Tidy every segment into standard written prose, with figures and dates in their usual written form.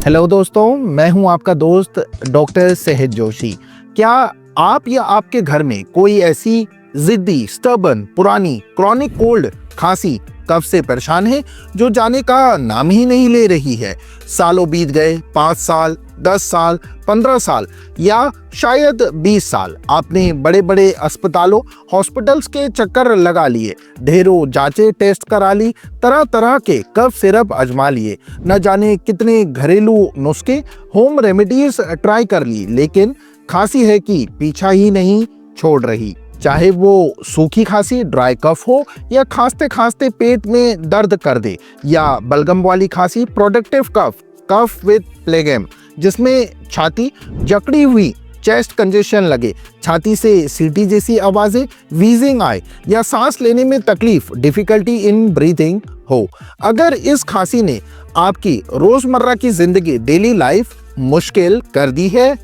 Hello दोस्तों, मैं हूं आपका दोस्त डॉक्टर सेहत जोशी। क्या आप या आपके घर में कोई ऐसी जिद्दी, स्टबर्न, पुरानी क्रॉनिक कोल्ड, खांसी, कफ से परेशान है जो जाने का नाम ही नहीं ले रही है? सालों बीत गए, 5 साल, 10 साल, 15 साल या शायद 20 साल आपने बड़े बड़े अस्पतालों, हॉस्पिटल्स के चक्कर लगा लिए, ढेरों जांचें टेस्ट करा ली, तरह तरह के कफ सिरप आजमा लिए, न जाने कितने घरेलू नुस्खे, होम रेमेडीज ट्राई कर ली, लेकिन खांसी है कि पीछा ही नहीं छोड़ रही। चाहे वो सूखी खांसी, ड्राई कफ हो, या खांसते खांसते पेट में दर्द कर दे, या बलगम वाली खांसी, प्रोडक्टिव कफ, कफ विद प्लेगम, जिसमें छाती जकड़ी हुई, चेस्ट कंजेशन लगे, छाती से सीटी जैसी आवाजें, वीजिंग आए, या सांस लेने में तकलीफ, डिफिकल्टी इन ब्रीथिंग हो। अगर इस खांसी ने आपकी रोजमर्रा की जिंदगी, डेली लाइफ मुश्किल कर दी है,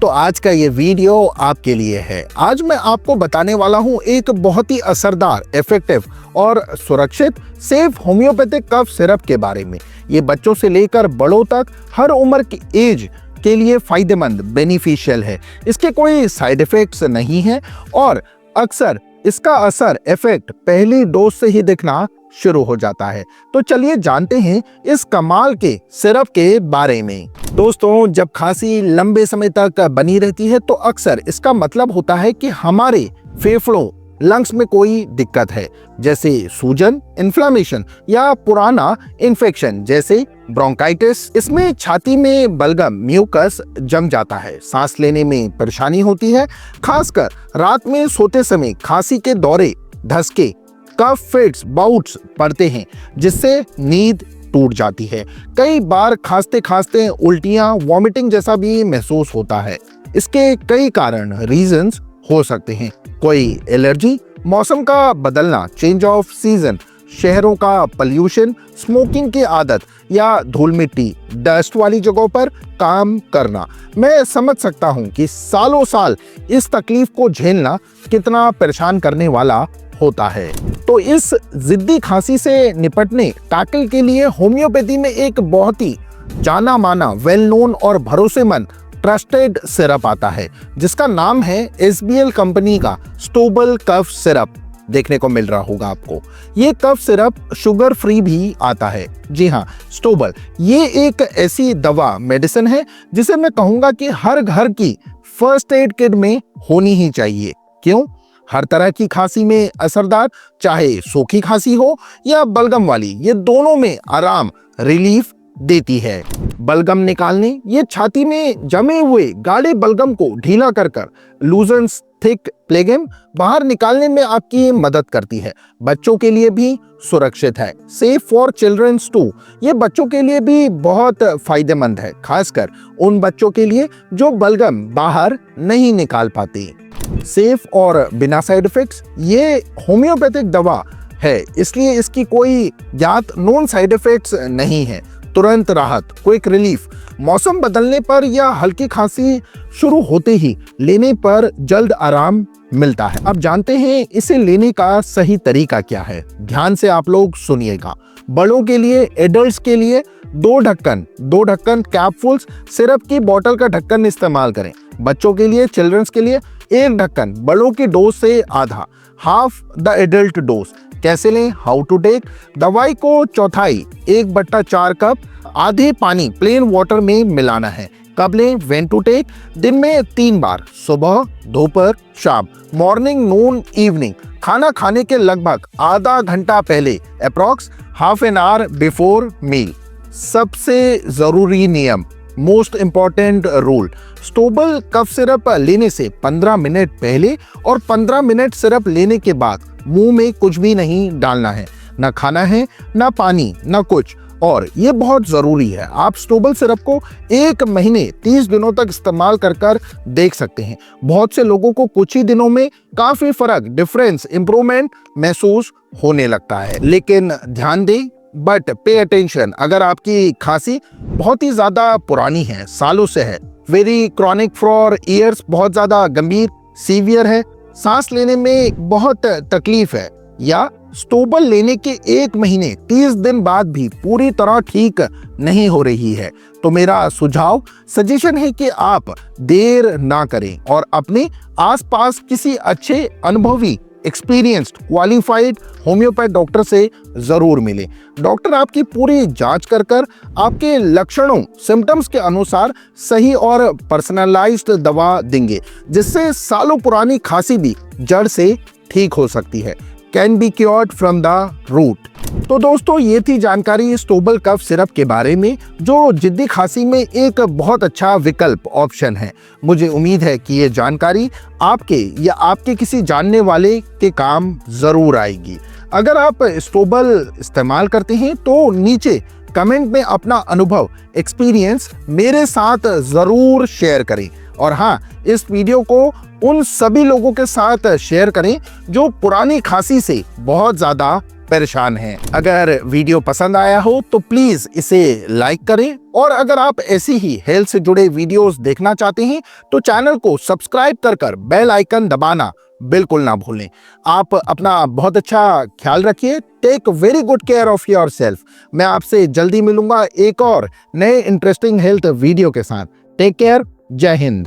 तो आज का ये वीडियो आपके लिए है। आज मैं आपको बताने वाला हूं एक बहुत ही असरदार, इफेक्टिव और सुरक्षित सेफ होम्योपैथिक कफ सिरप के बारे में। ये बच्चों से लेकर बड़ों तक हर उम्र की एज के लिए फायदेमंद, बेनिफिशियल है। इसके कोई साइड इफेक्ट्स नहीं है और अक्सर इसका असर, इफेक्ट पहली डोज से ही दिखना शुरू हो जाता है। तो चलिए जानते हैं इस कमाल के सिरप के बारे में। दोस्तों, जब खांसी लंबे समय तक बनी रहती है तो अक्सर इसका मतलब होता है कि हमारे फेफड़ों, लंग्स में कोई दिक्कत है, जैसे सूजन, इन्फ्लेमेशन या पुराना इन्फेक्शन जैसे ब्रोंकाइटिस। इसमें छाती में बलगम, म्यूकस जम जाता है, सांस लेने में परेशानी होती है, खासकर रात में सोते समय खांसी के दौरे, धसके, कफ फिट्स, बाउट्स पड़ते हैं, जिससे नींद टूट जाती है। कई बार खांसते खांसते उल्टियां, वॉमिटिंग जैसा भी महसूस होता है। इसके कई कारण, रीजंस हो सकते हैं। कोई एलर्जी, मौसम का बदलना, चेंज ऑफ सीजन, शहरों का पॉल्यूशन, स्मोकिंग की आदत या धूल मिट्टी, डस्ट वाली जगहों पर काम करना। मैं समझ सकता हूं कि सालों साल इस तकलीफ को झेलना कितना परेशान करने वाला होता है। तो इस जिद्दी खांसी से निपटने, टैकल के लिए होम्योपैथी में एक बहुत ही जाना माना, वेल नोन और भरोसेमंद ट्रस्टेड सिरप आता है, जिसका नाम है एसबीएल कंपनी का स्टोबल कफ सिरप। देखने को मिल रहा होगा आपको। ये कफ सिरप शुगर फ्री भी आता है। जी हाँ, स्टोबल ये एक ऐसी दवा, मेडिसिन है जिसे मैं कहूंगा कि हर घर की फर्स्ट एड किट में होनी ही चाहिए। क्यों? हर तरह की खांसी में असरदार, चाहे सूखी खांसी हो या बलगम वाली, ये दोनों में आराम, रिलीफ देती है। बलगम निकालने, ये छाती में जमे हुए गाढ़े बलगम को ढीला कर लूजन्स थिक प्लेगम बाहर निकालने में आपकी मदद करती है। बच्चों के लिए भी सुरक्षित है, सेफ फॉर चिल्ड्रंस टू। ये बच्चों के लिए भी बहुत फायदेमंद है, खासकर उन बच्चों के लिए जो बलगम बाहर नहीं निकाल पाते। सेफ और बिना साइड इफेक्ट्स, ये होम्योपैथिक दवा है, इसलिए इसकी कोई ज्ञात नॉन साइड इफेक्ट्स नहीं है। तुरंत राहत, क्विक रिलीफ, मौसम बदलने पर या हल्की खांसी शुरू होते ही लेने पर जल्द आराम मिलता है। अब जानते हैं इसे लेने का सही तरीका क्या है। ध्यान से आप लोग सुनिएगा। बड़ों के लिए, एडल्ट्स के लिए दो ढक्कन कैपसूल्स सिरप की बोतल का ढक्कन इस्तेमाल करें। बच्चों के लिए, चिल्ड्रंस के लिए 1 ढक्कन, बड़ों की डोज से आधा, हाफ द एडल्ट डोज। कैसे लें? How to take? दवाई को चौथाई, 1/4 कप आधे पानी प्लेन वाटर में मिलाना है। कब लें? When to take? दिन में 3 बार, सुबह, दोपहर, शाम, मॉर्निंग, नून, इवनिंग। खाना खाने के लगभग आधा घंटा पहले, approx half an hour before meal. सबसे जरूरी नियम, मोस्ट इंपॉर्टेंट रूल, स्टोबल कफ सिरप लेने से 15 मिनट पहले और 15 मिनट सिरप लेने के बाद मुंह में कुछ भी नहीं डालना है, ना खाना है, ना पानी, ना कुछ। और ये बहुत जरूरी है, आप स्टोबल सिरप को 1 महीने 30 दिनों तक इस्तेमाल कर देख सकते हैं। बहुत से लोगों को कुछ ही दिनों में काफी फर्क, डिफरेंस, इंप्रूवमेंट महसूस होने लगता है। लेकिन ध्यान दें, बट पे अटेंशन, अगर आपकी खांसी बहुत ही ज्यादा पुरानी है, सालों से है, वेरी क्रॉनिक फॉर ईयर्स, बहुत ज्यादा गंभीर, सीवियर है, सांस लेने में बहुत तकलीफ है, या स्टोबल लेने के 1 महीने 30 दिन बाद भी पूरी तरह ठीक नहीं हो रही है, तो मेरा सजेशन है कि आप देर ना करें और अपने आसपास किसी अच्छे अनुभवी एक्सपीरियंस्ड क्वालिफाइड होम्योपैथ डॉक्टर से जरूर मिले। डॉक्टर आपकी पूरी जांच कर आपके लक्षणों सिम्टम्स के अनुसार सही और पर्सनलाइज्ड दवा देंगे, जिससे सालों पुरानी खांसी भी जड़ से ठीक हो सकती है। Can be cured from the root. तो दोस्तों, ये थी जानकारी स्टोबल कफ सिरप के बारे में, जो जिद्दी खांसी में एक बहुत अच्छा विकल्प ऑप्शन है। मुझे उम्मीद है कि ये जानकारी आपके या आपके किसी जानने वाले के काम जरूर आएगी। अगर आप स्टोबल इस्तेमाल करते हैं तो नीचे कमेंट में अपना अनुभव एक्सपीरियंस मेरे साथ जरूर शेयर करें। और हाँ, इस वीडियो को उन सभी लोगों के साथ शेयर करें जो पुरानी खांसी से बहुत ज्यादा परेशान हैं। अगर वीडियो पसंद आया हो तो प्लीज इसे लाइक करें, और अगर आप ऐसी ही हेल्थ से जुड़े वीडियोस देखना चाहते हैं तो चैनल को सब्सक्राइब कर बेल आइकन दबाना बिल्कुल ना भूलें। आप अपना बहुत अच्छा ख्याल रखिए। Take very good care of yourself. मैं आपसे जल्दी मिलूंगा एक और नए इंटरेस्टिंग हेल्थ वीडियो के साथ। Take care. जय हिंद।